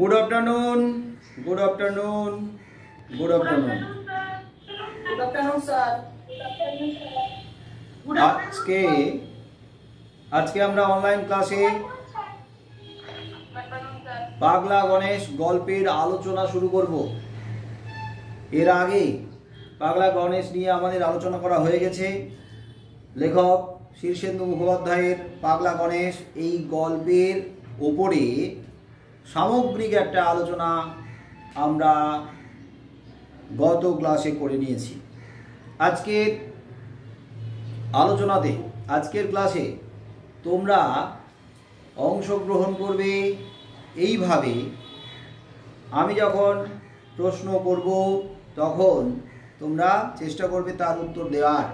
Good afternoon. Good afternoon. Good afternoon. Good afternoon, sir. আজকে আমরা online ক্লাসে পাগলা গণেশ গল্পের আলোচনা শুরু করব। এর আগে পাগলা গণেশ নিয়ে আমাদের আলোচনা করা হয়ে গেছে। লেখক শীর্ষেন্দু মুখোপাধ্যায়ের পাগলা গণেশ এই গল্পের ওপরে সামগ্রিক একটা আলোচনা আমরা গত ক্লাসে করে নিয়েছি। আজকের আলোচনাতে আজকের ক্লাসে তোমরা অংশগ্রহণ করবে এইভাবে, আমি যখন প্রশ্ন করব তখন তোমরা চেষ্টা করবে তার উত্তর দেওয়ার।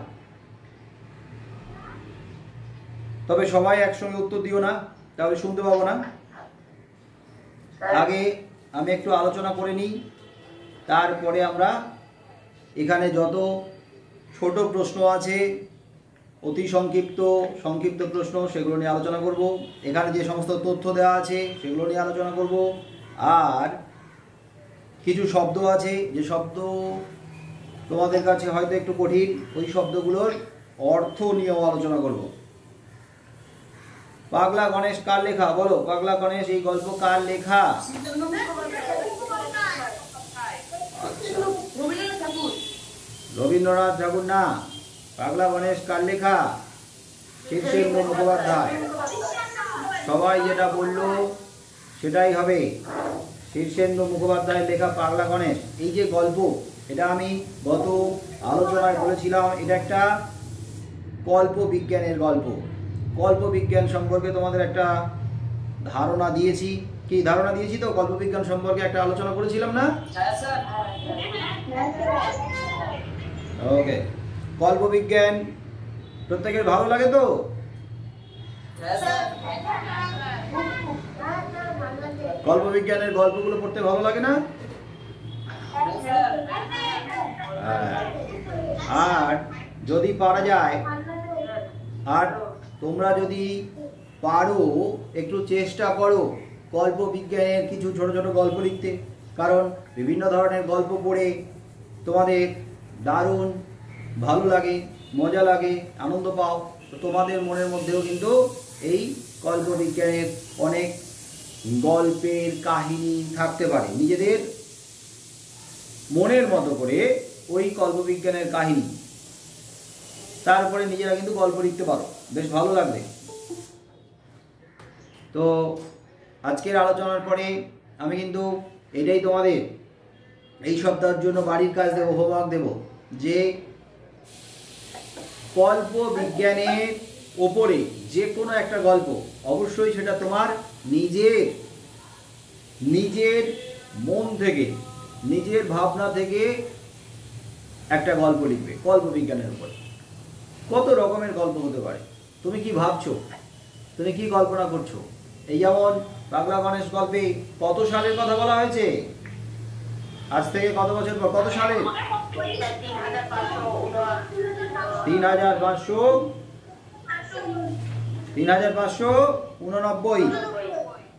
তবে সবাই একসঙ্গে উত্তর দিও না, তাহলে শুনতে পাবো না। আগে আমি একটু আলোচনা করে নিই, তারপরে আমরা এখানে যত ছোট প্রশ্ন আছে, অতি সংক্ষিপ্ত প্রশ্ন, সেগুলো নিয়ে আলোচনা করব। এখানে যে সমস্ত তথ্য দেওয়া আছে সেগুলো নিয়ে আলোচনা করব। আর কিছু শব্দ আছে যে শব্দ তোমাদের কাছে হয়তো একটু কঠিন, ওই শব্দগুলোর অর্থ নিয়েও আলোচনা করব। পাগলা গণেশ কার লেখা? বলো, পাগলা গণেশ এই গল্প কার লেখা? রবীন্দ্রনাথ ঠাকুর না, পাগলা গণেশ কার লেখা? শীর্ষেন্দু মুখোপাধ্যায়। সবাই যেটা বললো সেটাই হবে, শীর্ষেন্দু মুখোপাধ্যায়ের লেখা পাগলা গণেশ। এই যে গল্প, এটা আমি গত আলোচনায় বলেছিলাম, এটা একটা কল্প বিজ্ঞানের গল্প। কল্প বিজ্ঞান সম্পর্কে তোমাদের একটা ধারণা দিয়েছি। কি ধারণা দিয়েছি? তো কল্প বিজ্ঞান সম্পর্কে একটা আলোচনা করেছিলাম না? ওকে, কল্প বিজ্ঞান প্রত্যেকের ভালো লাগে তো? কল্প বিজ্ঞানের গল্পগুলো পড়তে ভালো লাগে না? আর যদি পারা যায়, আর তোমরা যদি পারো, একটু চেষ্টা করো গল্প বিজ্ঞানের কিছু ছোট ছোট গল্প লিখতে। কারণ বিভিন্ন ধরনের গল্প পড়ে তোমাদের দারুণ ভালো লাগে, মজা লাগে, আনন্দ পাও। তো তোমাদের মনের মধ্যেও কিন্তু এই কল্প বিজ্ঞানের অনেক গল্পের কাহিনী থাকতে পারে। নিজেদের মনের মতো করে ওই কল্প বিজ্ঞানের কাহিনী, তারপরে নিজেরা কিন্তু গল্প লিখতে পারো, বেশ ভালো লাগবে। তো আজকের আলোচনার পরে আমি কিন্তু এটাই তোমাদের এই সপ্তাহের জন্য বাড়ির কাজ দেবো, হোমওয়ার্ক দেবো, যে কল্প বিজ্ঞানের ওপরে যে কোনো একটা গল্প, অবশ্যই সেটা তোমার নিজের মন থেকে, নিজের ভাবনা থেকে একটা গল্প লিখবে কল্প বিজ্ঞানের উপরে। কত রকমের গল্প হতে পারে, তুমি কি ভাবছো, তুমি কি কল্পনা করছো? এই যেমন পাগলা গণেশ গল্পে কত সালের কথা বলা হয়েছে? আজ থেকে কত বছর পর, কত সালে? 3589।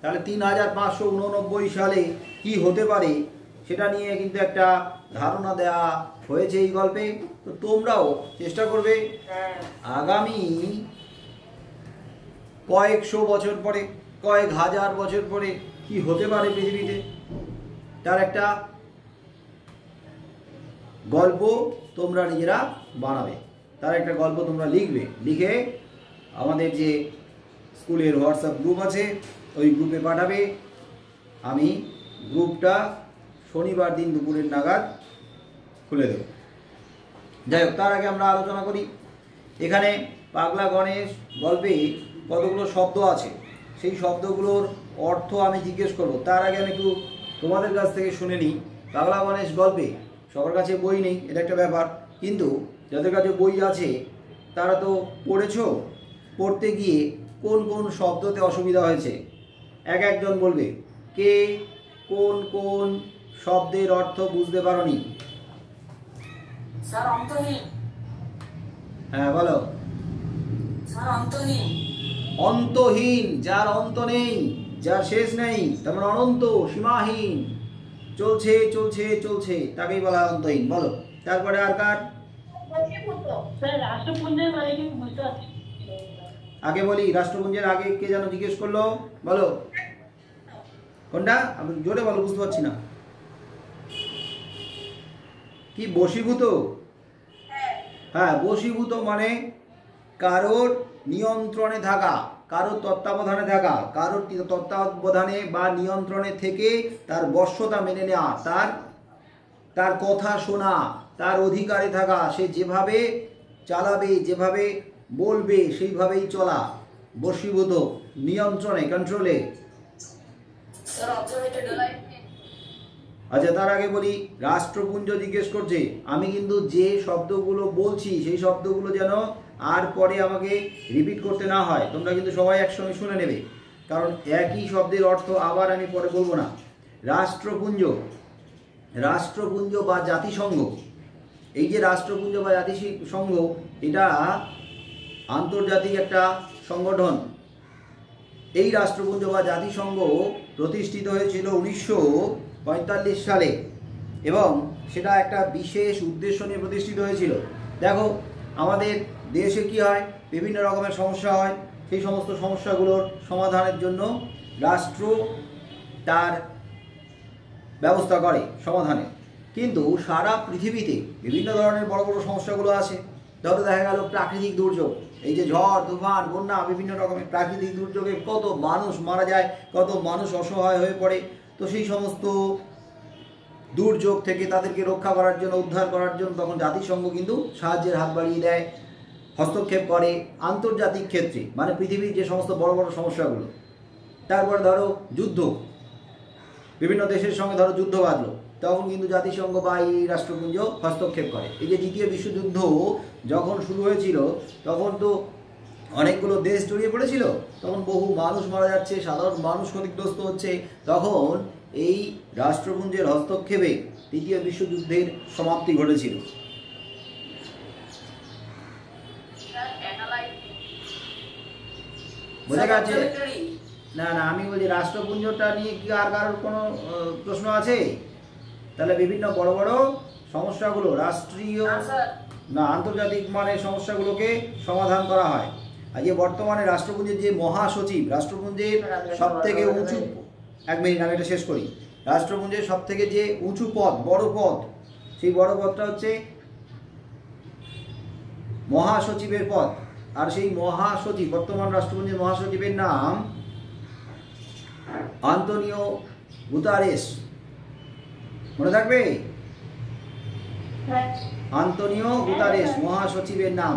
তাহলে 3589 সালে কি হতে পারে সেটা নিয়ে কিন্তু একটা ধারণা দেয়া হয়েছে এই গল্পে। তো তোমরাও চেষ্টা করবে আগামী কয়েকশো বছর পরে, কয়েক হাজার বছর পরে কি হতে পারে পৃথিবীতে, তার একটা গল্প তোমরা নিজেরা বানাবে, তার একটা গল্প তোমরা লিখবে। লিখে আমাদের যে স্কুলের হোয়াটসঅ্যাপ গ্রুপ আছে ওই গ্রুপে পাঠাবে। আমি গ্রুপটা শনিবার দিন দুপুরের নাগাদ খুলে দেব। যাই হোক, তার আগে আমরা আলোচনা করি। এখানে পাগলা গণেশ গল্পে কতগুলো শব্দ আছে, সেই শব্দগুলোর অর্থ আমি জিজ্ঞেস করব। তার আগে আমি একটু তোমাদের কাছ থেকে শুনে নিই। পাগলা গণেশ গল্পে সবার কাছে বই নেই, এটা একটা ব্যাপার, কিন্তু যাদের কাছে বই আছে তারা তো পড়েছো। পড়তে গিয়ে কোন কোন শব্দতে অসুবিধা হয়েছে একজন বলবে। কে কোন কোন শব্দের অর্থ বুঝতে পারোনি? স্যার অন্তহীন। হ্যাঁ বলো। স্যার অন্তহীন। অন্তহীন, যার অন্ত নেই, যার শেষ নেই, তেমন অনন্ত, সীমাহীন, চলছে চলছে চলছে, তাকেই বলা হয় অন্তহীন। বলো তারপরে আর কার? স্যার রাষ্ট্রপুঞ্জের মানে কি বুঝতে পারছি? আগে বলি, রাষ্ট্রপুঞ্জের আগে কে যেন জিজ্ঞেস করলো, বলো কোনটা? আমি জোরে বলো, বুঝতে পারছি না। কি বশীভূত? হ্যাঁ, বশীভূত মানে কারোর নিয়ন্ত্রণে থাকা, কারোর তত্ত্বাবধানে থাকা, কারোর তত্ত্বাবধানে বা নিয়ন্ত্রণে থেকে তার বশ্যতা মেনে নেওয়া, তার কথা শোনা, তার অধিকারে থাকা, সে যেভাবে চালাবে, যেভাবে বলবে সেইভাবেই চলা, বশীভূত, নিয়ন্ত্রণে, কন্ট্রোলে। আচ্ছা, তার আগে বলি, রাষ্ট্রপুঞ্জ জিজ্ঞেস করছে, আমি কিন্তু যে শব্দগুলো বলছি সেই শব্দগুলো যেন আর পরে আমাকে রিপিট করতে না হয়। তোমরা কিন্তু সবাই একসঙ্গে শুনে নেবে, কারণ একই শব্দের অর্থ আবার আমি পরে বলবো না। রাষ্ট্রপুঞ্জ, রাষ্ট্রপুঞ্জ বা জাতিসংঘ, এই যে রাষ্ট্রপুঞ্জ বা জাতিসংঘ, এটা আন্তর্জাতিক একটা সংগঠন। এই রাষ্ট্রপুঞ্জ বা জাতিসংঘ প্রতিষ্ঠিত হয়েছিল 1945 সালে এবং সেটা একটা বিশেষ উদ্দেশ্য নিয়ে প্রতিষ্ঠিত হয়েছিল। দেখো, আমাদের দেশে কি হয়, বিভিন্ন রকমের সমস্যা হয়, সেই সমস্ত সমস্যাগুলোর সমাধানের জন্য রাষ্ট্র তার ব্যবস্থা করে সমাধানে। কিন্তু সারা পৃথিবীতে বিভিন্ন ধরনের বড় বড় সমস্যাগুলো আছে। ধরো দেখা গেল প্রাকৃতিক দুর্যোগ, এই যে ঝড়, তুফান, বন্যা, বিভিন্ন রকমের প্রাকৃতিক দুর্যোগে কত মানুষ মারা যায়, কত মানুষ অসহায় হয়ে পড়ে। তো সেই সমস্ত দুর্যোগ থেকে তাদেরকে রক্ষা করার জন্য, উদ্ধার করার জন্য তখন জাতিসংঘ কিন্তু সাহায্যের হাত বাড়িয়ে দেয়, হস্তক্ষেপ করে আন্তর্জাতিক ক্ষেত্রে, মানে পৃথিবীর যে সমস্ত বড় বড় সমস্যাগুলো। তারপর ধরো যুদ্ধ, বিভিন্ন দেশের সঙ্গে ধরো যুদ্ধ বাঁধলো, তখন কিন্তু জাতিসংঘ বা এই রাষ্ট্রপুঞ্জ হস্তক্ষেপ করে। এই যে দ্বিতীয় বিশ্বযুদ্ধ যখন শুরু হয়েছিল, তখন তো অনেকগুলো দেশ জড়িয়ে পড়েছিল, তখন বহু মানুষ মারা যাচ্ছে, সাধারণ মানুষ ক্ষতিগ্রস্ত হচ্ছে। তখন এই রাষ্ট্রপুঞ্জের হস্তক্ষেপে তৃতীয় বিশ্বযুদ্ধের সমাপ্তি ঘটেছিল। বোঝা গেছে? না না, আমি বলছি রাষ্ট্রপুঞ্জটা নিয়ে কি আর কারোর কোনো প্রশ্ন আছে? তাহলে বিভিন্ন বড় বড় সমস্যাগুলো রাষ্ট্রীয় না আন্তর্জাতিক মানের সমস্যাগুলোকে সমাধান করা হয়। আর যে বর্তমানে রাষ্ট্রপুঞ্জের যে মহাসচিব, রাষ্ট্রপুঞ্জের সব থেকে উঁচু, এক মিনিট আমি এটা শেষ করি, রাষ্ট্রপুঞ্জের সব থেকে যে উঁচু পদ, বড় পদ, সেই বড় পদটা হচ্ছে মহাসচিবের পদ। আর সেই মহাসচিব, বর্তমান রাষ্ট্রপুঞ্জের মহাসচিবের নাম আন্তোনিও গুতারেস। মনে থাকবে? আন্তোনিও গুতারেস মহাসচিবের নাম।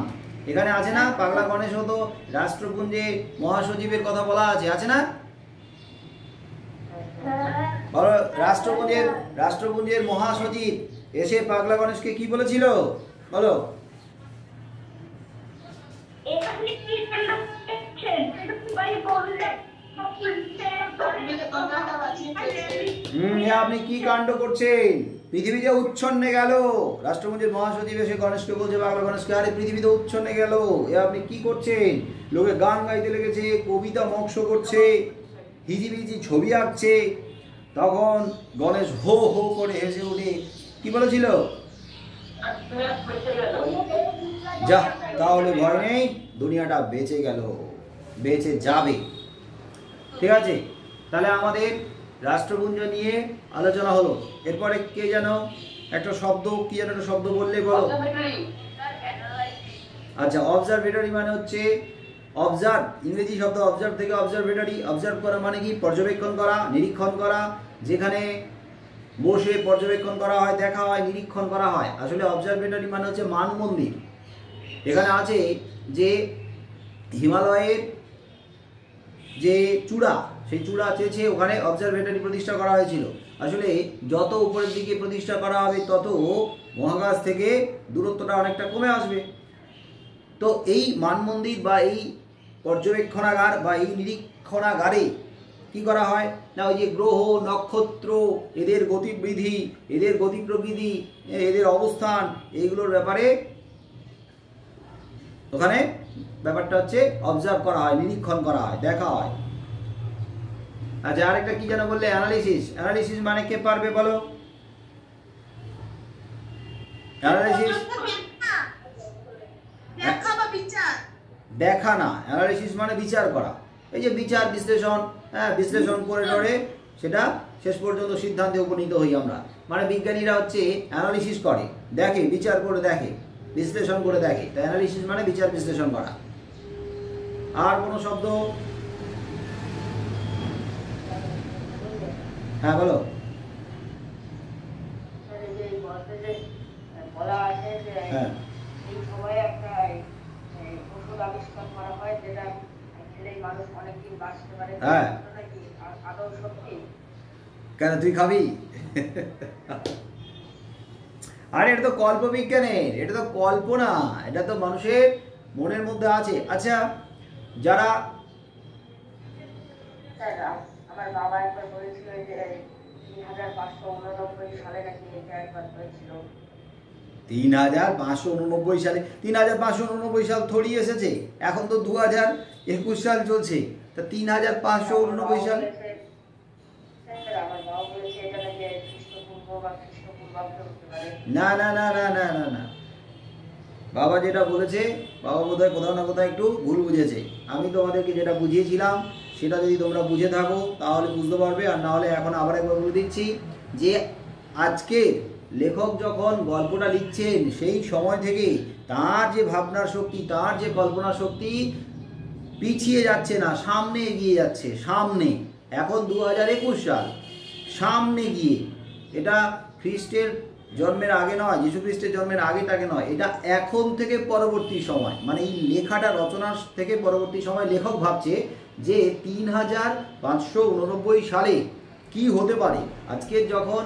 এখানে আছে না, পাগলা গণেশ হতো রাষ্ট্রপুঞ্জে মহাসচিবের কথা বলা আছে, আছে না? রাষ্ট্রপুঞ্জের মহাসচিব এসে পাগলা গণেশকে কি বলেছিল বলো? আপনি কি কাণ্ড করছেন? পৃথিবী যে উচ্ছন্নে গেল, রাষ্ট্রপুঞ্জের মহাসচিব এসে গণেশকে বলছে, পাগলা গণেশকে, আরে পৃথিবী তো উচ্ছন্নে গেল, এ আপনি কি করছেন? লোকে গান গাইতে লেগেছে, কবিতা মৎস করছে, হিজিবিজি ছবি আঁকছে। তখন গণেশ হো হো করে হেসে উঠে কি বলেছিল? যা, তাহলে ভয় নেই, দুনিয়াটা বেঁচে গেল, বেঁচে যাবে। ঠিক আছে, তাহলে আমাদের রাষ্ট্রপুঞ্জ নিয়ে আলোচনা হলো। এরপরে কে যেন একটা শব্দ, কি যেন একটা শব্দ বললে বলো। আচ্ছা, অবজারভেটরি মানে হচ্ছে অবজার্ভ, ইংরেজি শব্দ অবজার্ভ থেকে অবজারভেটরি। অবজার্ভ করা মানে কি? পর্যবেক্ষণ করা, নিরীক্ষণ করা, যেখানে বসে পর্যবেক্ষণ করা হয়, দেখা হয়, নিরীক্ষণ করা হয়। আসলে অবজারভেটরি মানে হচ্ছে মান মন্দির। এখানে আছে যে হিমালয়ের যে চূড়া, সেই চূড়া চেয়েছে, ওখানে অবজারভেটরি প্রতিষ্ঠা করা হয়েছিল। আসলে যত উপরের দিকে প্রতিষ্ঠা করা হবে তত মহাকাশ থেকে দূরত্বটা অনেকটা কমে আসবে। তো এই মানমন্দির বা এই পর্যবেক্ষণাগার বা এই নিরীক্ষণাগারে কি করা হয় না, ওই যে গ্রহ, নক্ষত্র, এদের গতিবিধি, এদের গতি প্রকৃতি, এদের অবস্থান, এইগুলোর ব্যাপারে ওখানে ব্যাপারটা হচ্ছে অবজার্ভ করা হয়, নিরীক্ষণ করা হয়, দেখা হয়। আচ্ছা, আরেকটা কি যেন বললে, অ্যানালিসিস। অ্যানালিসিস মানে কে পারবে বলো? অ্যানালিসিস দেখা না, অ্যানালিসিস মানে বিচার করা। এই যে বিচার বিশ্লেষণ, হ্যাঁ, বিশ্লেষণ করে ধরে সেটা শেষ পর্যন্ত সিদ্ধান্তে উপনীত হই আমরা। মানে বিজ্ঞানীরা হচ্ছে অ্যানালিসিস করে, দেখে, বিচার করে দেখে, বিশ্লেষণ করে দেখে। তো অ্যানালিসিস মানে বিচার বিশ্লেষণ করা। আর কোনো শব্দ? হ্যাঁ বলো। হ্যাঁ হ্যাঁ, কেন তুই খাবি? আরে এটা তো কল্পবিজ্ঞানের, এটা তো কল্পনা, এটা তো মানুষের মনের মধ্যে আছে। আচ্ছা, যারা আমার বাবা একবার বলেছিল যে 3589 সালে নাকি এটা একবার হয়েছিল। 3589 সালে? 3589 সাল থরি এসেছে, এখন তো 2021 সাল চলছে। তা 3589 সাল? না না না না না না না, বাবা যেটা বলেছে, বাবা বোধহয় কোথাও না কোথাও একটু ভুল বুঝেছে। আমি তোমাদেরকে যেটা বুঝিয়েছিলাম সেটা যদি তোমরা বুঝে থাকো তাহলে বুঝতে পারবে, আর না হলে এখন আবার একবার বলে দিচ্ছি যে আজকে লেখক যখন গল্পটা লিখছেন সেই সময় থেকে তার যে ভাবনার শক্তি, তার যে কল্পনা শক্তি পিছিয়ে যাচ্ছে না, সামনে এগিয়ে যাচ্ছে। সামনে, এখন 2021 সাল, সামনে গিয়ে। এটা খ্রিস্টের জন্মের আগে নয়, যীশু খ্রিস্টের জন্মের আগেটাকে নয়, এটা এখন থেকে পরবর্তী সময়, মানে এই লেখাটা রচনার থেকে পরবর্তী সময় লেখক ভাবছে যে 3589 সালে কি হতে পারে। আজকে যখন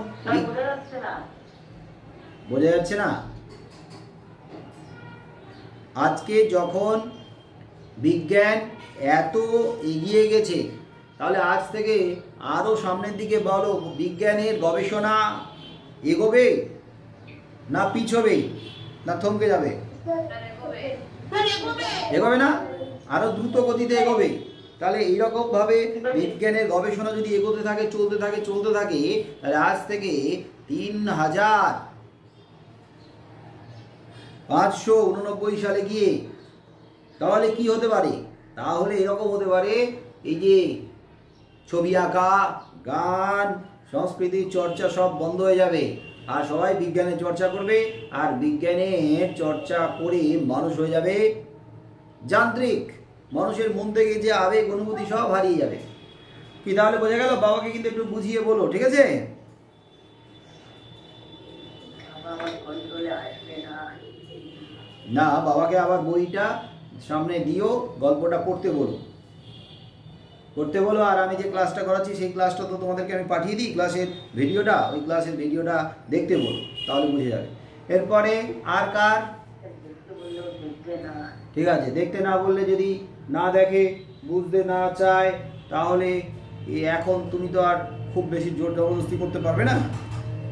বোঝা যাচ্ছে না, আজকে যখন বিজ্ঞান এত এগিয়ে গেছে, তাহলে আজ থেকে আরও সামনের দিকে বলো, বিজ্ঞানের গবেষণা এগোবে না পিছবে না থমকে যাবে? এগোবে না, আরো দ্রুত গতিতে এগোবে। তাহলে এইরকমভাবে বিজ্ঞানের গবেষণা যদি এগোতে থাকে, চলতে থাকে, তাহলে আজ থেকে 3589 সালে গিয়ে তাহলে কি হতে পারে? তাহলে এরকম হতে পারে, এই যে ছবি আঁকা, গান, সংস্কৃতির চর্চা সব বন্ধ হয়ে যাবে, আর সবাই বিজ্ঞানের চর্চা করবে, আর বিজ্ঞানের চর্চা করে মানুষ হয়ে যাবে যান্ত্রিক। মানুষের মন থেকে যে আবেগ অনুভূতি সব হারিয়ে যাবে। কি তাহলে বোঝা গেল? বাবাকে কিন্তু একটু বুঝিয়ে বলো, ঠিক আছে? না, বাবাকে আবার বইটা সামনে দিও, গল্পটা পড়তে বলো, আর আমি যে ক্লাসটা করাচ্ছি সেই ক্লাসটা তো তোমাদেরকে আমি পাঠিয়ে দিই, ক্লাসের ভিডিওটা, ওই ক্লাসের ভিডিওটা দেখতে বলো, তাহলে বুঝে যাবে। এরপরে আর কার? ঠিক আছে, দেখতে না বললে, যদি না দেখে, বুঝতে না চায়, তাহলে এখন তুমি তো আর খুব বেশি জোর জবরদস্তি করতে পারবে না।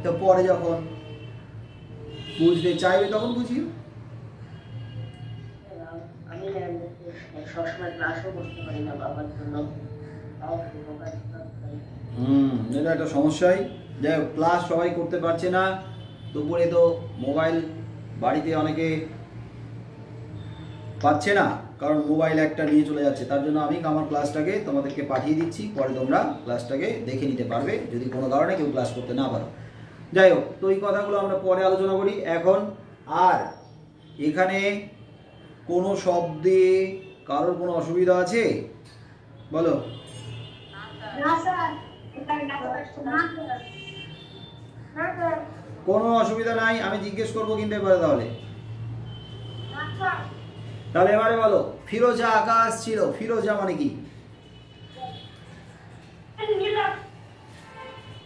তো পরে যখন বুঝতে চাইবে তখন বুঝিও। আমি সবসময় ক্লাসও করতে পারি না বাবার জন্য। এটা একটা সমস্যাই। যাই হোক, ক্লাস সবাই করতে পারছে না, দুপুরে তো মোবাইল বাড়িতে অনেকে পাচ্ছে না, কারণ মোবাইল একটা নিয়ে চলে যাচ্ছে। তার জন্য আমি আমার ক্লাসটাকে তোমাদেরকে পাঠিয়ে দিচ্ছি, পরে তোমরা ক্লাসটাকে দেখে নিতে পারবে যদি কোনো কারণে কেউ ক্লাস করতে না পারো। যাই হোক, তো এই কথাগুলো আমরা পরে আলোচনা করি এখন। আর এখানে কোনো শব্দে কারোর কোনো অসুবিধা আছে বলো? কোনো অসুবিধা নাই, আমি জিজ্ঞেস করবো কিন্তু এবারে। তাহলে এবারে বলো, ফিরোজা আকাশ ছিল। ফিরোজা মানে কি?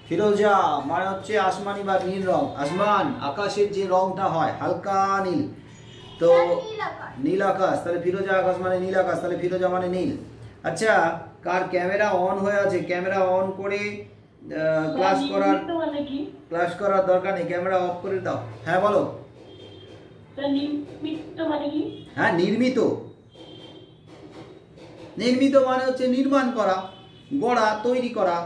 ফিরোজা মানে হচ্ছে আসমানি বা নীল রং। আসমান, আকাশের যে রংটা হয় হালকা নীল, তো নীল আকাশ। তাহলে ফিরোজা আকাশ মানে নীল আকাশ, তাহলে ফিরোজা মানে নীল। আচ্ছা, কার ক্যামেরা অন হয়ে আছে? ক্যামেরা অন করে ক্লাস করার দরকার নেই, ক্যামেরা অফ করে দাও। হ্যাঁ বলো। হ্যাঁ, নির্মিত। নির্মিত মানে হচ্ছে নির্মাণ করা। গড়া, তৈরি করা।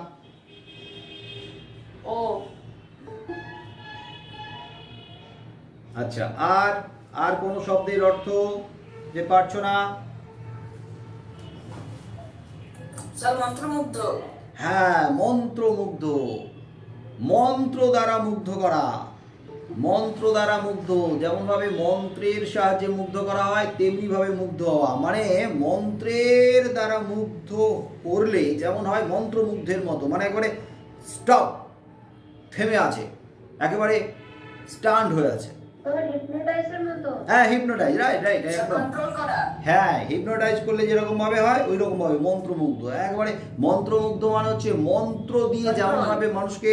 ও আচ্ছা, আর আর কোন শব্দের অর্থ যে পারছো না? স্যার মন্ত্রমুগ্ধ। হ্যাঁ, মন্ত্রমুগ্ধ, মন্ত্র দ্বারা মুগ্ধ করা, মন্ত্র দ্বারা মুগ্ধ। যেমন ভাবে মন্ত্রের সাহায্যে মুগ্ধ করা হয় তেমনি ভাবে মুগ্ধ হওয়া, মানে মন্ত্রের দ্বারা মুগ্ধ করলে যেমন হয় মন্ত্রমুগ্ধের মতো, মানে একেবারে স্টপ, থেমে আছে, একেবারে স্টান্ড হয়ে আছে। হ্যাঁ, হিপনোটাইজ, রাইট রাইট, একদম। হ্যাঁ, হিপনোটাইজ করলে যেরকম ভাবে হয় ওই রকম ভাবে মন্ত্রমুগ্ধ। একবারে মন্ত্রমুগ্ধ মানে হচ্ছে মন্ত্র দিয়ে যেমন ভাবে মানুষকে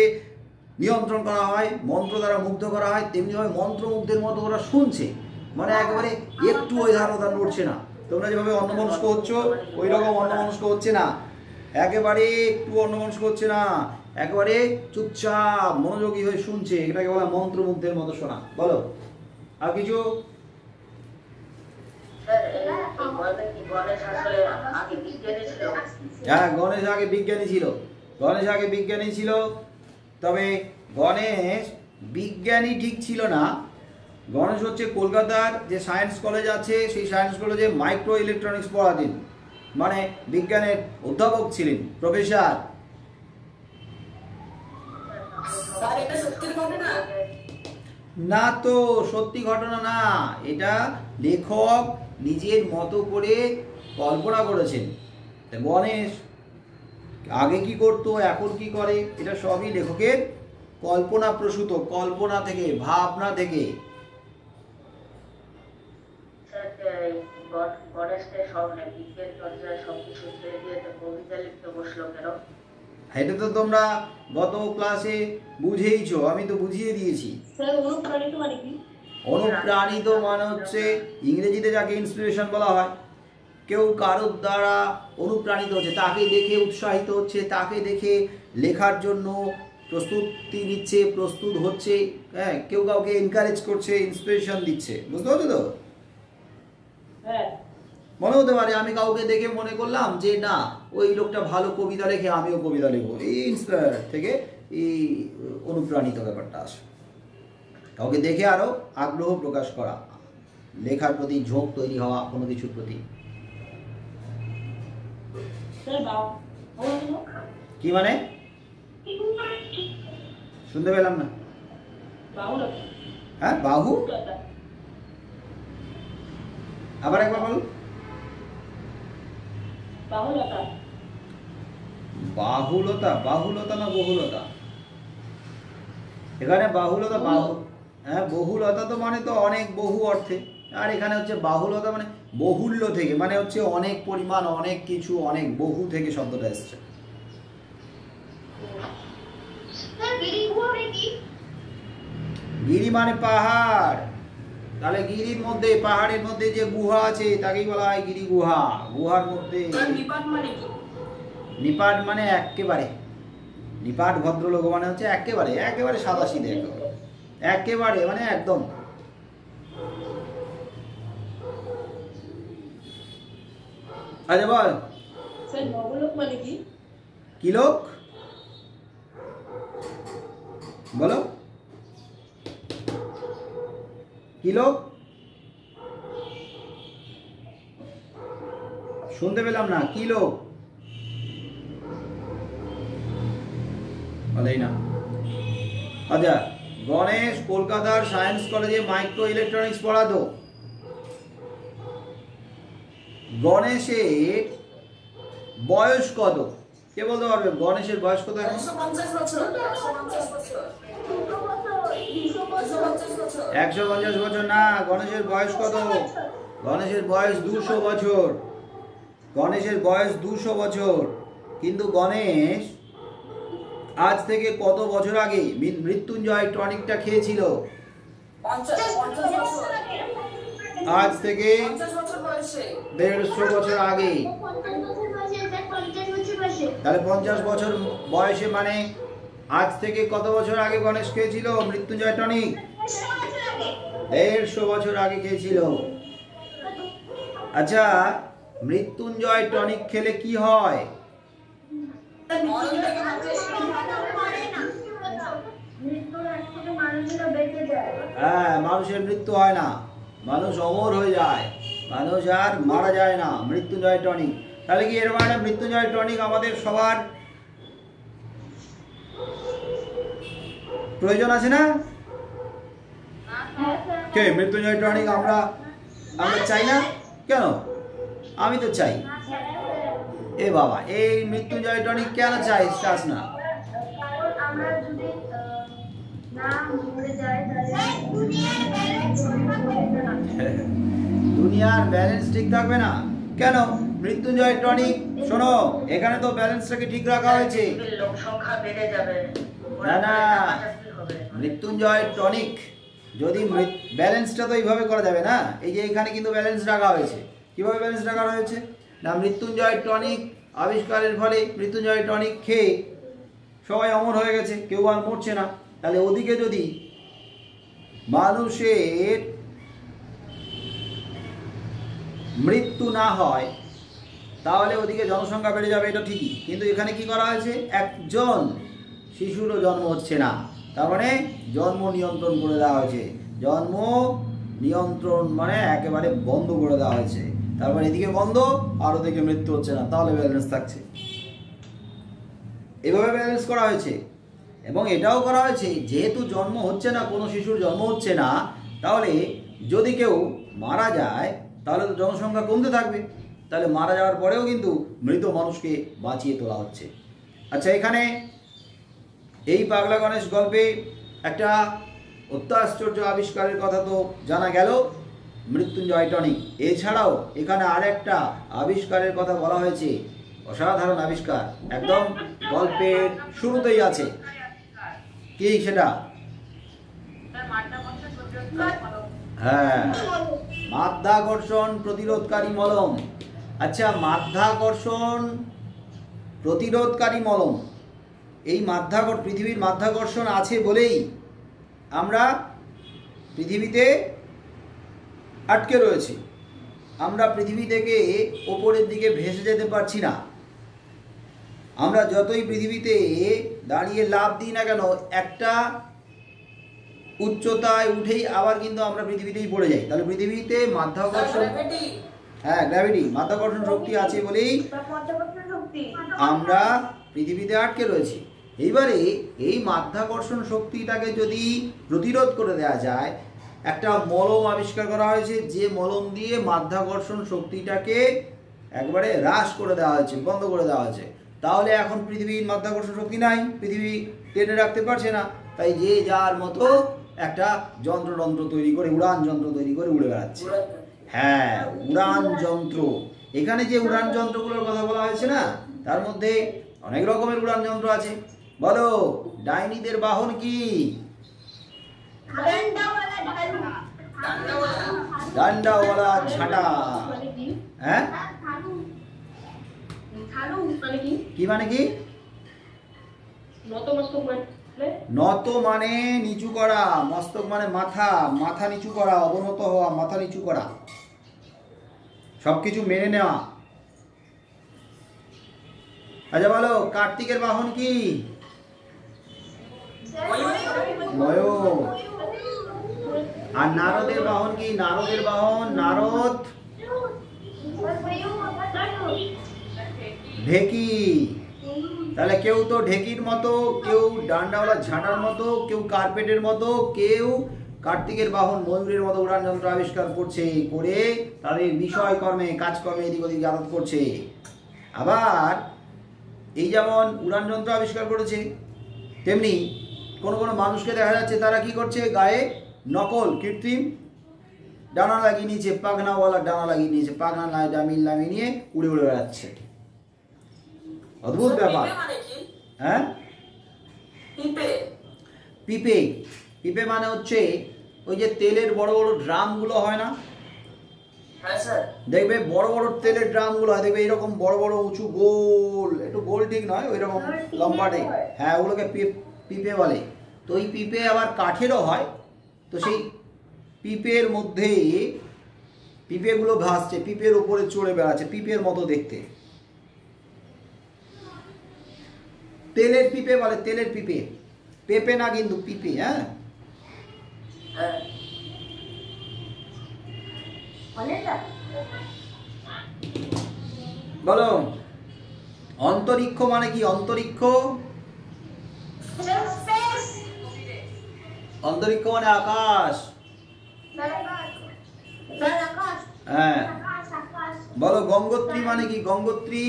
নিয়ন্ত্রণ করা হয়, মন্ত্র দ্বারা মুগ্ধ করা হয়, তেমনি ভাবে মন্ত্রমুগ্ধের মতো ওরা শুনছে, মানে একেবারে একটু ওই ধার ওধার নড়ছে না। তোমরা যেভাবে অন্যমনস্ক হচ্ছ ওই রকম অন্যমনস্ক হচ্ছে না, একেবারে একটু অন্যমনস্ক হচ্ছে না, একেবারে চুপচাপ মনোযোগী হয়ে শুনছে। এটাকে বলা মন্ত্রমুগ্ধের মতো শোনা। বলো আর কিছু? হ্যাঁ, গণেশ আগে বিজ্ঞানী ছিল, গণেশ আগে বিজ্ঞানী ছিল, তবে গণেশ বিজ্ঞানী ঠিক ছিল না। গণেশ হচ্ছে কলকাতার যে সায়েন্স কলেজ আছে সেই সায়েন্স কলেজে মাইক্রো ইলেকট্রনিক্স পড়াতেন, মানে বিজ্ঞানের অধ্যাপক ছিলেন, প্রফেসর। না তো, সত্যি ঘটনা না, এটা লেখক নিজের মতো করে কল্পনা করেছেন। গণেশ আগে কি করতো, এখন কি করে, এটা সবই লেখকের কল্পনা প্রসূত, কল্পনা থেকে, ভাবনা থেকে। এটা তো তোমরা গত ক্লাসে বুঝেইছো, আমি তো বুঝিয়ে দিয়েছি। অনুপ্রাণিত মানে কি? অনুপ্রাণিত মানে হচ্ছে ইংরেজিতে যাকে ইন্সপিরেশন বলা হয়। কেউ কারোর দ্বারা অনুপ্রাণিত হচ্ছে, তাকে দেখে উৎসাহিত হচ্ছে, তাকে দেখে লেখার জন্য প্রস্তুতি নিচ্ছে, প্রস্তুত হচ্ছে। হ্যাঁ, কেউ কাউকে এনকারেজ করছে, ইন্সপিরেশন দিচ্ছে। বুঝতে পারছো তো? হ্যাঁ, মনে হতে পারে আমি কাউকে দেখে মনে করলাম যে না, ওই লোকটা ভালো কবিতা লেখে, আমিও কবিতা লিখবো। এই ইন্সপায়ার থেকে এই অনুপ্রাণিত ব্যাপারটা আসে। কাউকে দেখে আরো আগ্রহ প্রকাশ করা, লেখার প্রতি ঝোঁক তৈরি হওয়া, কোনো কিছুর প্রতি। কি মানে? শুনতে পেলাম না। হ্যাঁ, বাহু, আবার একবার বল। বাহুলতা, বাহুলতা না বহুলতা? এখানে বাহুলতা, হ্যাঁ, বহুলতা তো মানে তো অনেক, বহু অর্থে। আর এখানে হচ্ছে বাহুলতা মানে বহুল্য থেকে, মানে হচ্ছে অনেক পরিমাণ, অনেক কিছু, অনেক বহু থেকে শব্দটা এসছে। গিরি মানে পাহাড়, তাহলে গিরির মধ্যে, পাহাড়ের মধ্যে যে গুহা আছে তাকেই বলা হয় গিরি গুহা। গুহার মধ্যে নিপাট মানে একেবারে, নিপাট ভদ্রলোক মানে হচ্ছে একেবারে, একেবারে সাদাসিধে, একেবারে মানে একদম। আচ্ছা বল, নবলোক মানে কি? কি লোক বলো, কি লোক? শুনতে পেলাম না, কি লোক বলেই না। আচ্ছা, গণেশ কলকাতার সায়েন্স কলেজে মাইক্রো ইলেকট্রনিক্স পড়াতো। গণেশের বয়স কত? কে বলতে পারবে গণেশের বয়স কত? 150 বছর না, গণেশের বয়স কত? গণেশের বয়স 200 বছর। গণেশের বয়স 200 বছর। কিন্তু গণেশ আজ থেকে কত বছর আগে মৃত্যুঞ্জয় টনিকটা খেয়েছিল? আজ থেকে 150 বছর আগে। তাহলে 50 বছর বয়সে, মানে আজ থেকে কত বছর আগে গণেশ খেয়েছিল মৃত্যুঞ্জয় টনিক? 150 বছর আগে খেয়েছিল। আচ্ছা, মৃত্যুঞ্জয় টনিক খেলে কি হয়? মরণ থেকে বাঁচে। হ্যাঁ, মানুষের মৃত্যু হয় না, মানুষ অমর হয়ে যায়, মানুষ আর মারা যায় না। মৃত্যুঞ্জয় টনিক, তাহলে কি এর মানে মৃত্যুঞ্জয় টনিক আমাদের সবার প্রয়োজন আছে না? কে মৃত্যুঞ্জয় টনিক আমরা চাই না কেন? আমি তো চাই। এ বাবা, এই মৃত্যুঞ্জয় টনিক কেন চাস না? দুনিয়ার ব্যালেন্স ঠিক থাকবে না কেন? মৃত্যুঞ্জয় টনিক, শোনো, এখানে তো ব্যালেন্সটাকে ঠিক রাখা হয়েছে। লোক সংখ্যা বেড়ে যাবে। না না, মৃত্যুঞ্জয় টনিক যদি ব্যালেন্সটা তো এইভাবে করা যাবে না। এই যে এখানে কিন্তু ব্যালেন্স রাখা হয়েছে। কিভাবে ব্যালেন্স রাখা হয়েছে? না, মৃত্যুঞ্জয় টনিক আবিষ্কারের ফলে মৃত্যুঞ্জয় টনিক খেয়ে সবাই অমর হয়ে গেছে, কেউ আর মরছে না। তাহলে ওদিকে যদি মানুষের মৃত্যু না হয় তাহলে ওদিকে জনসংখ্যা বেড়ে যাবে, এটা ঠিকই। কিন্তু এখানে কি করা হয়েছে? একজন শিশুরও জন্ম হচ্ছে না, তার মানে জন্ম নিয়ন্ত্রণ করে দেওয়া হয়েছে। জন্ম নিয়ন্ত্রণ মানে একেবারে বন্ধ করে দেওয়া হয়েছে। তারপর এদিকে বন্ধ আর ওদিকে মৃত্যু হচ্ছে না, তাহলে ব্যালেন্স থাকছে। এভাবে ব্যালেন্স করা হয়েছে। এবং এটাও করা হয়েছে, যেহেতু জন্ম হচ্ছে না, কোনো শিশুর জন্ম হচ্ছে না, তাহলে যদি কেউ মারা যায় তাহলে তো জনসংখ্যা কমতে থাকবে। তাহলে মারা যাওয়ার পরেও কিন্তু মৃত মানুষকে বাঁচিয়ে তোলা হচ্ছে। আচ্ছা, এখানে এই পাগলা গণেশ গল্পে একটা অত্যাশ্চর্য আবিষ্কারের কথা তো জানা গেল, মৃত্যুঞ্জয় টনিক। এছাড়াও এখানে আরেকটা আবিষ্কারের কথা বলা হয়েছে, অসাধারণ আবিষ্কার, একদম গল্পের শুরুতেই আছে। কি সেটা? হ্যাঁ, মাধ্যাকর্ষণ প্রতিরোধকারী মলম। আচ্ছা, মাধ্যাকর্ষণ প্রতিরোধকারী মলম, এই পৃথিবীর মাধ্যাকর্ষণ আছে বলেই আমরা পৃথিবীতে আটকে রয়েছি। আমরা পৃথিবী থেকে ওপরের দিকে ভেসে যেতে পারছি না। আমরা যতই পৃথিবীতে দাঁড়িয়ে লাফ দিই না কেন, একটা উচ্চতায় উঠেই আবার কিন্তু আমরা পৃথিবীতেই পড়ে যাই। তাহলে পৃথিবীতে মাধ্যাকর্ষণ, হ্যাঁ গ্র্যাভিটি, মাধ্যাকর্ষণ শক্তি আছে বলেই আমরা পৃথিবীতে আটকে রয়েছি। এইবারে এই মাধ্যাকর্ষণ শক্তিটাকে যদি প্রতিরোধ করে দেওয়া যায়, একটা মলম আবিষ্কার করা হয়েছে, যে মলম দিয়ে মাধ্যাকর্ষণ শক্তিটাকে একবারে হ্রাস করে দেওয়া হয়েছে, বন্ধ করে দেওয়া হয়েছে। তাহলে এখন পৃথিবীর মাধ্যাকর্ষণ শক্তি নাই, পৃথিবী টেনে রাখতে পারছে না। তাই যে যার মতো একটা যন্ত্র তৈরি করে, উড়ান যন্ত্র তৈরি করে উড়ে বেড়াচ্ছে। হ্যাঁ, উড়ান যন্ত্র। এখানে যে উড়ান যন্ত্রগুলোর কথা বলা হয়েছে না, তার মধ্যে অনেক রকমের উড়ান যন্ত্র আছে। বলো, ডাইনিদের বাহন কি? ডান্ডাওয়ালা ঝাঁটা। হ্যাঁ, কি মানে কি? নত মানে নিচু করা, মস্তক মানে মাথা, মাথা নিচু করা, অবনত হওয়া, মাথা নিচু করা, সবকিছু মেনে নেওয়া। আচ্ছা বলো, কার্তিকের বাহন কি? ময়ূর। আর নারদের বাহন কি? নারদের বাহন, নারদ ঢেকি। তাহলে কেউ তো ঢেকির মতো, কেউ ডান্ডাওয়ালা ঝাঁটার মতো, কেউ কার্পেটের মতো, কেউ কার্তিকের বাহন ময়ূরের মতো উড়ান যন্ত্র আবিষ্কার করছে, করে তাদের বিষয় কর্মে, কাজকর্মে এদিক ওদিক আদত করছে। আবার এই যেমন উড়ান যন্ত্র আবিষ্কার করেছে, তেমনি কোনো কোনো মানুষকে দেখা যাচ্ছে তারা কি করছে, গায়ে নকল কৃত্রিম ডানা লাগিয়ে নিয়েছে, পাখনাওয়ালা ডানা লাগিয়ে নিয়েছে, পাখনা নামিয়ে নিয়ে উড়ে উড়ে বেড়াচ্ছে। অদ্ভুত ব্যাপার। হ্যাঁ, পিপে। পিপে মানে হচ্ছে ওই যে তেলের বড় বড় ড্রামগুলো হয় না, দেখবে বড় বড় তেলের ড্রামগুলো হয়, দেখবে এরকম বড় বড় উঁচু গোল, একটু গোল ঠিক নয়, ওই রকম লম্বাটে। হ্যাঁ, ওগুলোকে পিপে বলে। তো ওই পিপে আবার কাঠেরও হয়। তো সেই পিপের মধ্যে পিপেগুলো ভাসছে, পিপের উপরে চড়ে বেড়াচ্ছে, পিপের মতো দেখতে। তেলের পিপে বলে, তেলের পিপে, পেঁপে না কিন্তু পিপে। হ্যাঁ, হ্যাঁ। বলো অন্তরিক্ষ মানে কি? অন্তরিক্ষ, অন্তরিক্ষ মানে আকাশ। হ্যাঁ, বলো গঙ্গোত্রী মানে কি? গঙ্গোত্রী,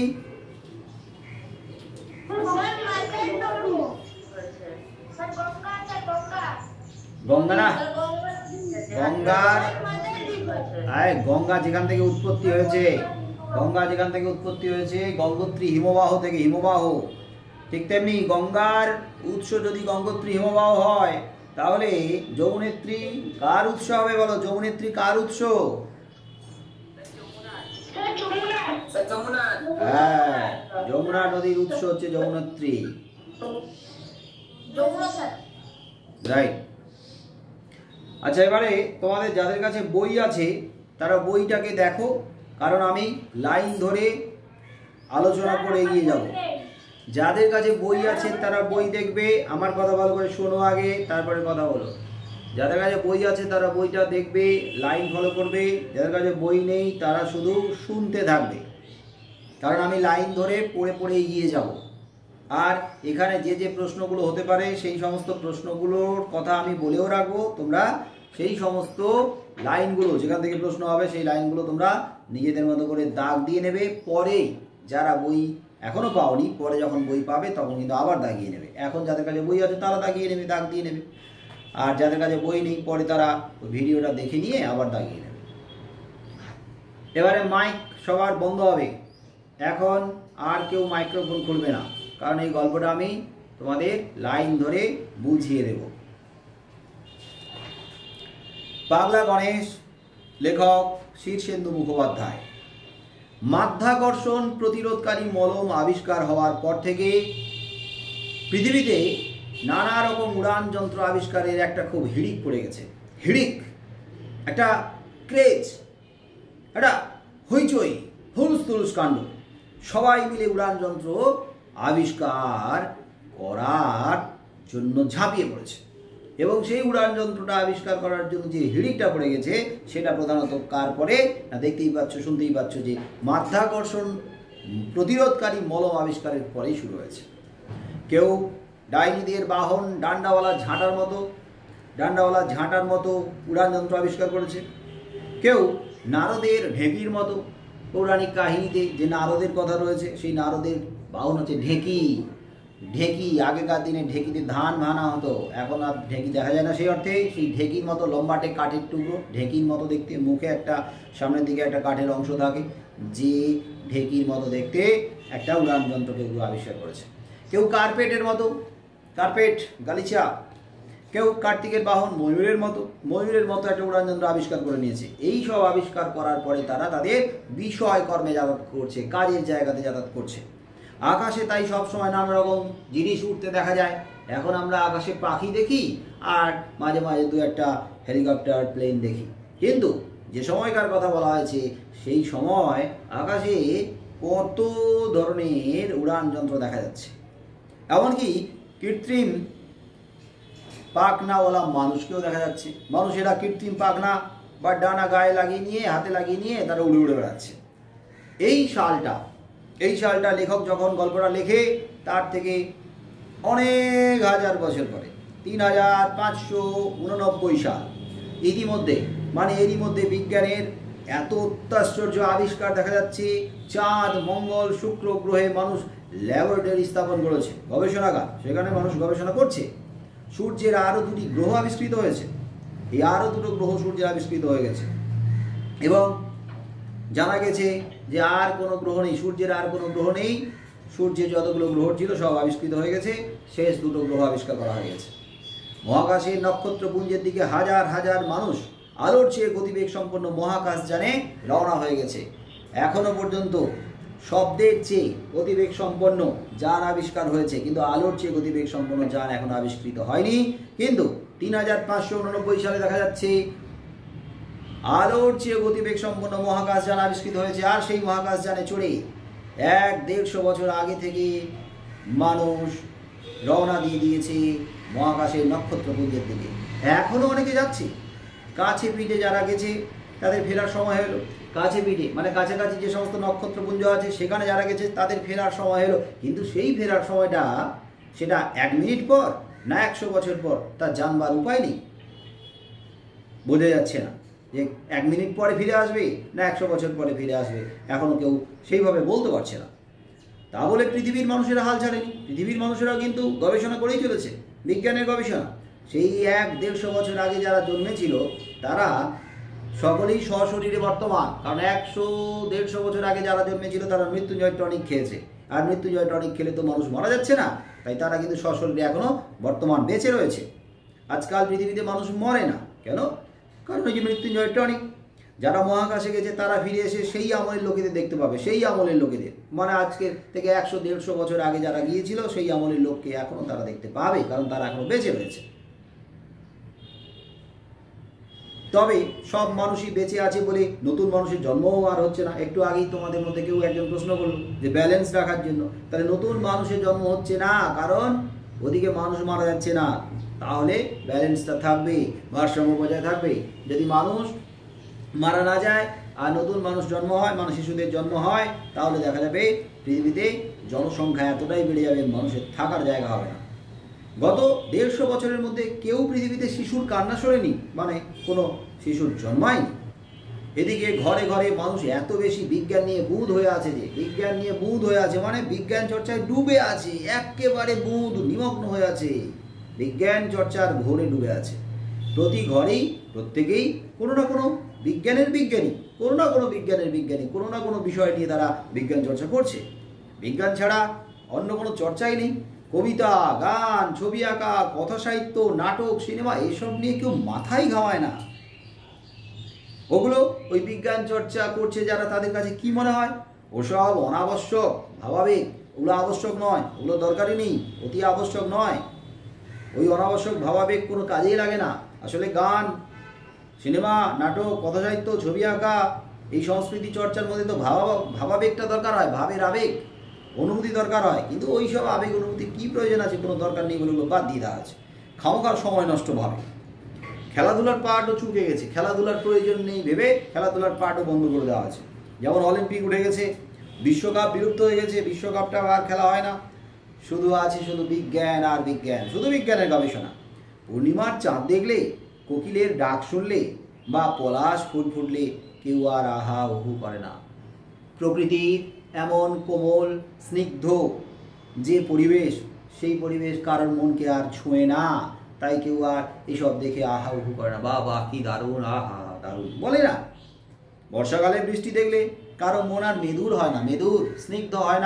গঙ্গা না, গঙ্গার, গঙ্গা যেখান থেকে উৎপত্তি হয়েছে, গঙ্গা যেখান থেকে উৎপত্তি হয়েছে, গঙ্গোত্রী হিমবাহ থেকে, হিমবাহ। ঠিক তেমনি গঙ্গার উৎস যদি গঙ্গোত্রী হিমবাহ হয়, তাহলে যমুনেত্রী কার উৎস হবে? বলো যমুনেত্রী কার উৎস? হ্যাঁ, যমুনা নদীর উৎস হচ্ছে যমুনেত্রী। রাইট। আচ্ছা, এবারে তোমাদের যাদের কাছে বই আছে তারা বইটাকে দেখো, কারণ আমি লাইন ধরে আলোচনা করে এগিয়ে যাব। যাদের কাছে বই আছে তারা বই দেখবে, আমার কথা ভালো করে শোনো আগে, তারপরে কথা বলো। যাদের কাছে বই আছে তারা বইটা দেখবে, লাইন ফলো করবে। যাদের কাছে বই নেই তারা শুধু শুনতে থাকবে, কারণ আমি লাইন ধরে পড়ে পড়ে এগিয়ে যাব। আর এখানে যে যে প্রশ্নগুলো হতে পারে সেই সমস্ত প্রশ্নগুলোর কথা আমি বলেও রাখবো। তোমরা সেই সমস্ত লাইনগুলো, যেখান থেকে প্রশ্ন হবে সেই লাইনগুলো তোমরা নিজেদের মতো করে দাগ দিয়ে নেবে। পরে যারা বই এখনও পাওনি, পরে যখন বই পাবে তখন কিন্তু আবার দাগিয়ে নেবে। এখন যাদের কাছে বই আছে তারা দাগিয়ে নেবে, দাগ দিয়ে নেবে। আর যাদের কাছে বই নেই পরে তারা ভিডিওটা দেখে নিয়ে আবার দাগিয়ে নেবে। এবারে মাইক সবার বন্ধ হবে, এখন আর কেউ মাইক্রোফোন খুলবে না, কারণ এই গল্পটা আমি তোমাদের লাইন ধরে বুঝিয়ে দেব। পাগলা গণেশ, লেখক শীর্ষেন্দু মুখোপাধ্যায়। মাধ্যাকর্ষণ প্রতিরোধকারী মলম আবিষ্কার হওয়ার পর থেকে পৃথিবীতে নানা রকম উড়ান যন্ত্র আবিষ্কারের একটা খুব হিড়িক পড়ে গেছে। হিড়িক, একটা ক্রেজ, একটা হইচই, হুলুস তুলুস কাণ্ড। সবাই মিলে উড়ান যন্ত্র আবিষ্কার করার জন্য ঝাঁপিয়ে পড়েছে, এবং সেই উড়ান যন্ত্রটা আবিষ্কার করার জন্য যে হিড়িকটা পড়ে গেছে সেটা প্রধানত কার পরে না? দেখতেই পাচ্ছ, শুনতেই পাচ্ছ যে মাধ্যাকর্ষণ প্রতিরোধকারী মলম আবিষ্কারের পরেই শুরু হয়েছে। কেউ ডাইনিদের বাহন ডান্ডাওয়ালা ঝাঁটার মতো উড়ান যন্ত্র আবিষ্কার করেছে। কেউ নারদের ঢেকির মতো, পৌরাণিক কাহিনীতে যে নারদের কথা রয়েছে সেই নারদের বাহন হচ্ছে ঢেকি। ঢেকি, আগেকার দিনে ঢেকিতে ধান ভানা হতো, এখন আর ঢেকি দেখা যায় না। সেই অর্থে সেই ঢেকির মতো লম্বাটে কাঠের টুকরো, ঢেকির মতো দেখতে, মুখে একটা সামনের দিকে একটা কাঠের অংশ থাকে, যে ঢেকির মতো দেখতে একটা উড়ান যন্ত্রকে আবিষ্কার করেছে। কেউ কার্পেটের মতো, কার্পেট, গালিচা। কেউ কার্তিকের বাহন ময়ূরের মতো একটা উড়ান যন্ত্র আবিষ্কার করে নিয়েছে। এই সব আবিষ্কার করার পরে তারা তাদের বিষয় কর্মে যাতায়াত করছে, কাজের জায়গাতে যাতায়াত করছে। আকাশে তাই সব সময় নানা রকম জিনিস উঠতে দেখা যায়। এখন আমরা আকাশে পাখি দেখি আর মাঝে মাঝে দু একটা হেলিকপ্টার, প্লেন দেখি, কিন্তু যে সময়কার কথা বলা হয়েছে সেই সময় আকাশে কত ধরনের উড়ান যন্ত্র দেখা যাচ্ছে। এমনকি কৃত্রিম পাখনাওয়ালা মানুষকেও দেখা যাচ্ছে। মানুষেরা কৃত্রিম পাখনা বা ডানা গায়ে লাগিয়ে নিয়ে, হাতে লাগিয়ে নিয়ে তারা উড়ে উড়ে বেড়াচ্ছে। এই সালটা লেখক যখন গল্পটা লেখে তার থেকে অনেক হাজার বছর পরে, 3589 সাল। এরই মধ্যে বিজ্ঞানের এত অত্যাশ্চর্য আবিষ্কার দেখা যাচ্ছে। চাঁদ, মঙ্গল, শুক্র গ্রহে মানুষ ল্যাবরেটরি স্থাপন করেছে, গবেষণাগার, সেখানে মানুষ গবেষণা করছে। সূর্যের আরও 2টি গ্রহ আবিষ্কৃত হয়েছে। এই আরও 2টো গ্রহ সূর্যের আবিষ্কৃত হয়ে গেছে, এবং জানা গেছে যে আর কোনো গ্রহ নেই, সূর্যের আর কোনো গ্রহ নেই। সূর্যের যতগুলো গ্রহ ছিল সব আবিষ্কৃত হয়ে গেছে, শেষ 2টো গ্রহ আবিষ্কার করা হয়ে গেছে। মহাকাশের নক্ষত্রপুঞ্জের দিকে হাজার হাজার মানুষ আলোর চেয়ে গতিবেগ সম্পন্ন মহাকাশযানে রওনা হয়ে গেছে। এখনো পর্যন্ত শব্দের চেয়ে গতিবেগ সম্পন্ন যান আবিষ্কার হয়েছে, কিন্তু আলোর চেয়ে গতিবেগ সম্পন্ন যান এখনো আবিষ্কৃত হয়নি। কিন্তু 3589 সালে দেখা যাচ্ছে আলোর চেয়ে গতিবেগ সম্পন্ন মহাকাশযান আবিষ্কৃত হয়েছে। আর সেই মহাকাশযানে চড়ে 1-150 বছর আগে থেকে মানুষ রওনা দিয়ে দিয়েছে মহাকাশের নক্ষত্রপুঞ্জের দিকে। এখনও অনেকে যাচ্ছে। কাছে পিঠে যারা গেছে তাদের ফেরার সময় হলো, কাছে পিঠে মানে কাছাকাছি যে সমস্ত নক্ষত্রপুঞ্জ আছে সেখানে যারা গেছে তাদের ফেরার সময় হলো। কিন্তু সেই ফেরার সময়টা সেটা 1 মিনিট পর না 100 বছর পর তা জানবার উপায় নেই, বোঝা যাচ্ছে না যে 1 মিনিট পরে ফিরে আসবে না 100 বছর পরে ফিরে আসবে, এখনও কেউ সেইভাবে বলতে পারছে না। তা বলে পৃথিবীর মানুষেরা হাল ছাড়েনি, পৃথিবীর মানুষেরাও কিন্তু গবেষণা করেই চলেছে, বিজ্ঞানের গবেষণা। সেই 100-150 বছর আগে যারা জন্মেছিল তারা সকলেই সশরীরে বর্তমান, কারণ 100-150 বছর আগে যারা জন্মেছিল তারা মৃত্যুঞ্জয় টনিক খেয়েছে, আর মৃত্যুঞ্জয় টনিক খেলে তো মানুষ মারা যাচ্ছে না, তাই তারা কিন্তু সশরীরে এখনও বর্তমান বেঁচে রয়েছে। আজকাল পৃথিবীতে মানুষ মরে না কেন? কারণ ওই যে মৃত্যুঞ্জয় টনিক। যারা মহাকাশে গেছে তারা ফিরে এসে সেই আমলের লোকেদের দেখতে পাবে, সেই আমলের লোকেদের, মানে আজকের থেকে 100-150 বছর আগে যারা গিয়েছিল সেই আমলের লোককে এখনও তারা দেখতে পাবে, কারণ তারা এখনও বেঁচে রয়েছে। তবে সব মানুষই বেঁচে আছে বলে নতুন মানুষের জন্মও আর হচ্ছে না। একটু আগেই তোমাদের মধ্যে কেউ একজন প্রশ্ন করলো যে ব্যালেন্স রাখার জন্য, তাহলে নতুন মানুষের জন্ম হচ্ছে না কারণ ওদিকে মানুষ মারা যাচ্ছে না, তাহলে ব্যালেন্সটা থাকবে, ভারসাম্য বজায় থাকবে। যদি মানুষ মারা না যায় আর নতুন মানুষ জন্ম হয়, মানে শিশুদের জন্ম হয়, তাহলে দেখা যাবে পৃথিবীতে জনসংখ্যা এতটাই বেড়ে যাবে মানুষের থাকার জায়গা হবে না। গত 150 বছরের মধ্যে কেউ পৃথিবীতে শিশুর কান্না শোনেনি, মানে কোনো শিশুর জন্মায়নি। এদিকে ঘরে ঘরে মানুষ এত বেশি বিজ্ঞান নিয়ে বুঁদ হয়ে আছে, যে বিজ্ঞান নিয়ে বুঁদ হয়ে আছে মানে বিজ্ঞান চর্চায় ডুবে আছে, একেবারে বুঁদ নিমগ্ন হয়ে আছে, বিজ্ঞান চর্চার ঘোরে ডুবে আছে। প্রতি ঘরেই প্রত্যেকেই কোনো না কোনো বিজ্ঞানের বিজ্ঞানী, কোনো না কোনো বিজ্ঞানের বিজ্ঞানী, কোনো না কোনো বিষয় নিয়ে তারা বিজ্ঞান চর্চা করছে। বিজ্ঞান ছাড়া অন্য কোনো চর্চাই নেই। কবিতা, গান, ছবি আঁকা, কথা সাহিত্য, নাটক, সিনেমা এইসব নিয়ে কেউ মাথাই ঘামায় না। ওগুলো ওই বিজ্ঞান চর্চা করছে যারা, তাদের কাছে কি মনে হয় ওসব অনাবশ্যক ভাবাবেগ, ওগুলো আবশ্যক নয়, ওগুলো দরকারই নেই, অতি আবশ্যক নয়। ওই অনাবশ্যক ভাবাবেগ কোনো কাজেই লাগে না। আসলে গান, সিনেমা, নাটক, কথা সাহিত্য, ছবি আঁকা এই সংস্কৃতি চর্চার মধ্যে তো ভাবাবেগটা দরকার হয়, ভাবের আবেগ, অনুভূতি দরকার হয়। কিন্তু ওই সব আবেগ অনুভূতি কী প্রয়োজন আছে? কোনো দরকার নেই, বলে বাদ দিয়ে দেওয়া আছে। খামোখার সময় নষ্ট ভাবে। খেলাধুলার পার্টও চুকে গেছে, খেলাধুলার প্রয়োজন নেই ভেবে খেলাধুলার পার্টও বন্ধ করে দেওয়া আছে। যেমন অলিম্পিক উঠে গেছে, বিশ্বকাপ বিলুপ্ত হয়ে গেছে, বিশ্বকাপটা আর খেলা হয় না, শুধু আছে শুধু বিজ্ঞান আর বিজ্ঞান, শুধু বিজ্ঞানের গবেষণা। পূর্ণিমার চাঁদ দেখলে, কোকিলের ডাক শুনলে বা পলাশ ফুল ফুটলে কেউ আর আহা উহু করে না। প্রকৃতির এমন কোমল স্নিগ্ধ যে পরিবেশ, সেই পরিবেশ কারোর মনকে আর ছুঁয়ে না, তাই কেউ আর এসব দেখে আহা উহু করে না, বাহ কি দারুণ, আহা দারুণ বলে না। বর্ষাকালে বৃষ্টি দেখলে কারো মন আর মেদুর হয় না, মেদুর স্নিগ্ধ হয় না।